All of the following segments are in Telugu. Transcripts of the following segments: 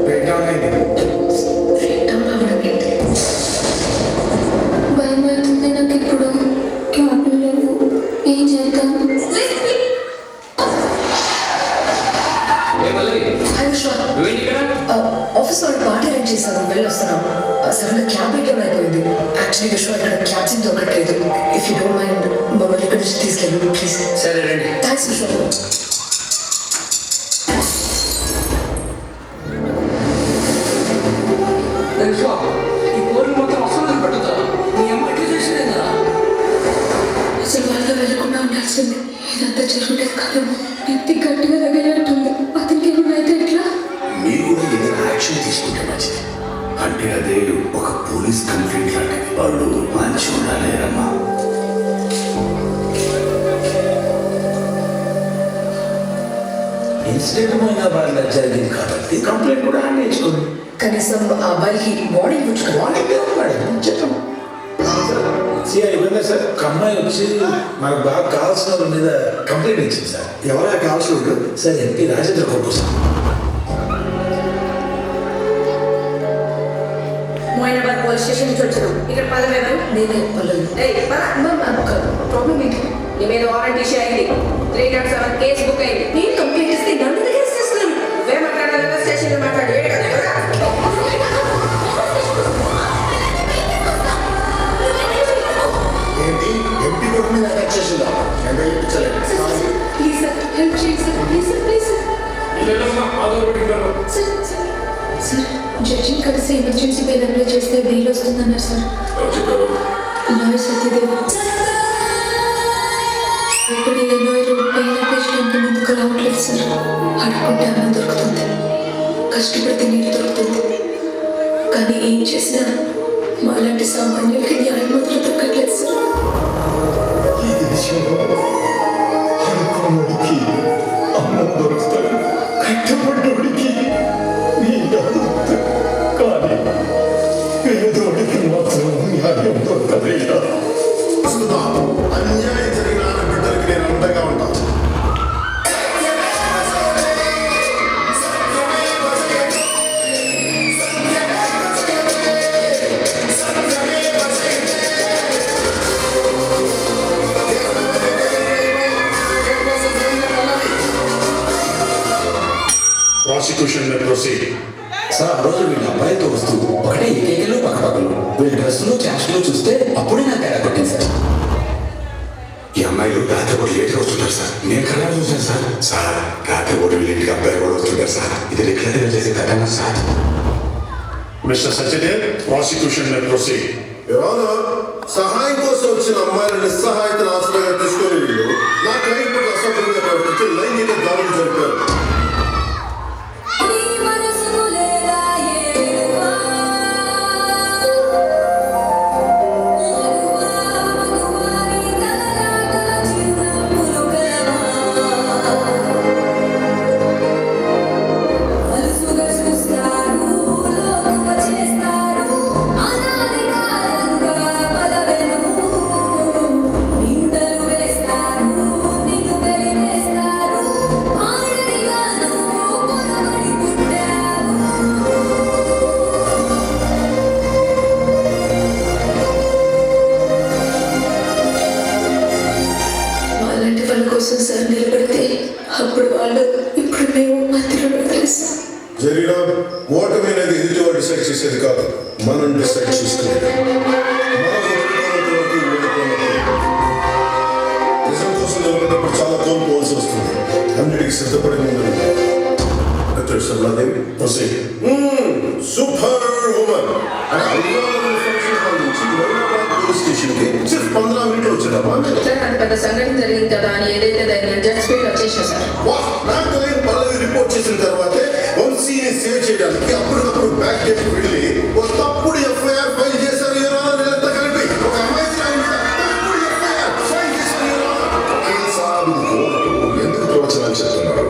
బ్రేక్ డౌన్ అయింది. భయం అవుతుంది నాకు ఇప్పుడు. క్యాబ్లు లేవు, ఏం చేద్దాం? ఆఫీస్ వాళ్ళు పార్టీ అరేంజ్ చేశారు, వెళ్ళొస్తున్నాం. సడన్గా క్యాబ్ బ్రేక్ అయిపోయింది. యాక్చువల్లీ విశ్వ ఇక్కడ క్యాబ్స్ దొరకట్లేదు. ఇఫ్ యూ డోంట్ మైండ్ మమ్మల్ని ఇక్కడ నుంచి తీసుకెళ్ళు ప్లీజ్. సరే రండి. థ్యాంక్స్ విశ్వ. ఈ పోర్లు మొత్తం అసలు పెట్టుతా. నీ అమ్మ ఎట్లా చేసేదేనా? అసలు వాళ్ళతో వెళ్ళకుండా ఉండాల్సింది. ఇదంతా జరుగుతుంది కాదేమో. ఎంత గట్టిగా తగినట్టుంది. అతనికి ఏమైనా అయితే ఎట్లా? మీరు కూడా ఏదైనా యాక్షన్ తీసుకుంటే మంచిది. అంటే అదే ఒక పోలీస్ కంప్లైంట్ లాంటిది. వాళ్ళు మంచి ఉండాలేరమ్మా. ఇన్సిడెంట్ అయినా బాగా జరిగింది కాబట్టి కంప్లైంట్ కూడా హ్యాండ్ నేర్చుకోండి. కనీసం ఆ అబ్బాయికి వార్నింగ్ ఇవ్వచ్చు. వార్నింగ్ చెప్పండి. ఇవ్వండి సార్. ఒక అమ్మాయి వచ్చి మనకు బాగా కావాల్సిన వాళ్ళ మీద కంప్లైంట్ ఇచ్చింది సార్. ఎవరైనా కావాల్సిన ఉంటుంది సార్. ఎంపీ రాజేంద్ర కొడుకు సార్. మోయినాబాద్ పోలీస్ స్టేషన్ నుంచి వచ్చాను. ఇక్కడ పల్లవి ఎవరు? నేనే పల్లవి. ప్రాబ్లం ఏంటి? నీ మీద వారెంట్ ఇష్యూ అయింది. 307 కేసు బుక్ అయింది. నేను కంప్లైంట్ ఇస్తే నన్ను కేసు చేస్తున్నాను. నువ్వే మాట్లాడాలి, స్టేషన్లో మాట్లాడు. ఏంటి ఎంపీ కొడుకు మీద అటాక్ చేసిందా? ఎంత చెప్పించలేదు. ప్లీజ్ సార్, హెల్ప్ చేయండి sir. Please sir, please sir. Sir, జడ్జిని కలిసి ఎమర్జెన్సీ బెయిల్ అప్లై చేస్తే బెయిల్ వస్తుందన్నారు సార్. లాయర్ సత్యదేవ్. ఇప్పుడు ఈ లాయర్ బెయిల్ అప్లై చేయడానికి ముందుకు రావట్లేదు సార్. అడుగుంటే అన్న దొరుకుతుంది, కష్టపడితే నీళ్ళు దొరుకుతుంది. కానీ ఏం చేసినా మాలాంటి సామాన్యులకి న్యాయం మాత్రం దొరకట్లేదు సార్. ఈ దేశంలో అనుకున్నోడికి అన్నం దొరుకుతాడు, కష్టపడ్డోడికి నీళ్ళు దొరుకుతాడు. కానీ పేదోడికి మాత్రం న్యాయం దొరకదయ్యా. అన్యాయం జరిగిన బిడ్డలకి నేను అండగా ఉంటాను. Prosecution may proceed. సార్, ఆ రోజు వీళ్ళ అబ్బాయితో వస్తూ ఒకటే ఏకేకలు పక్కపక్కలు వీళ్ళ డ్రెస్సులు క్యాష్లో చూస్తే అప్పుడే నాకు తేడా కొట్టింది సార్. ఈ అమ్మాయిలు రాత్రిపూట లేట్గా వస్తుంటారు సార్. నేను కలర్ చూసాను సార్. సార్, రాత్రిపూట వీళ్ళింటికి అబ్బాయి కూడా వస్తుంటారు సార్. ఇది రెగ్యులర్గా చేసే కథనా sir? Mister Satyadev, prosecution may proceed. సహాయం కోసం వచ్చిన అమ్మాయిల నిస్సహాయతను ఆశ్రయంగా తీసుకొని వీళ్ళు నా క్లయింట్ పట్ల అసభ్యంగా ప్రవర్తించి లైంగిక దాడులు జరిపారు. కోసం సార్ నిలబడితే అప్పుడు వాళ్ళు, ఇప్పుడు మేము మధ్యలో తెలుసు. జరిగిన ఓటమి అనేది ఎదుటి వాడు డిసైడ్ చేసేది కాదు, మనం డిసైడ్ చేసుకునేది. నిజం కోసం నిలబడినప్పుడు చాలా కోల్పోవాల్సి వస్తుంది. అన్నిటికీ సిద్ధపడి సూపర్ ఉమెన్ పోలీస్ స్టేషన్ కి సిర్ఫ్ 15 మినిట్లు వచ్చేటప్పుడు అంత పెద్ద సంఘటన జరిగింది కదా అని ఏదైతే జడ్జ్ స్పీడ్ వచ్చేసా సార్. నాకు తెలియని పల్లవి రిపోర్ట్ చేసిన తర్వాతే వంశీని సేవ్ చేయడానికి అప్పటికప్పుడు బ్యాక్ డేట్ వెళ్ళి ఒక తప్పుడు ఎఫ్ఐఆర్ ఫైల్ చేశారు. వీళ్ళంతా కలిపి ఒక అమ్మాయి తప్పుడు ఎఫ్ఐఆర్ ఫైల్ చేశారు. ఎందుకు ప్రవచనాలు చెప్తున్నారు?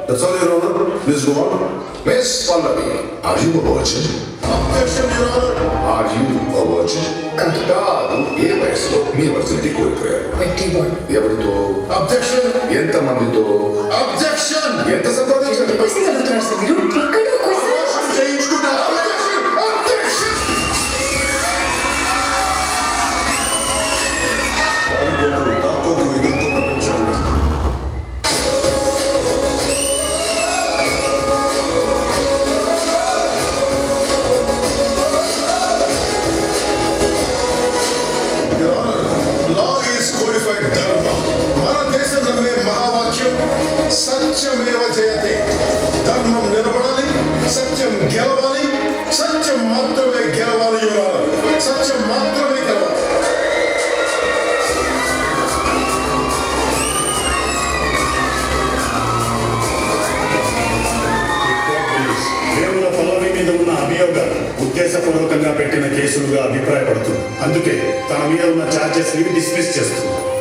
That's all, Your Honor. Please go on. Miss Pallavi, are you a virgin? Objection, Your Honor. Are you a virgin? కాదు. ఏ వయసులో మీ వర్జినిటీ కోల్పోయారు? 21. ఎవరితో? అబ్జెక్షన్. ఎంత మందితో? అబ్జెక్షన్. ఎంత సంపాదించారు? క్వశ్చన్ అడుగుతున్నారు సార్ మీరు. గెలవాలి, సత్యం మాత్రమే గెలవాలి యువరాలు, సత్యం మాత్రమే గెలవాలి. వేముల పల్లవి మీద ఉన్న అభియోగాలు ఉద్దేశపూర్వకంగా పెట్టిన కేసులుగా అభిప్రాయపడుతుంది. అందుకే తన మీద ఉన్న ఛార్జెస్ ని డిస్మిస్ చేస్తుంది.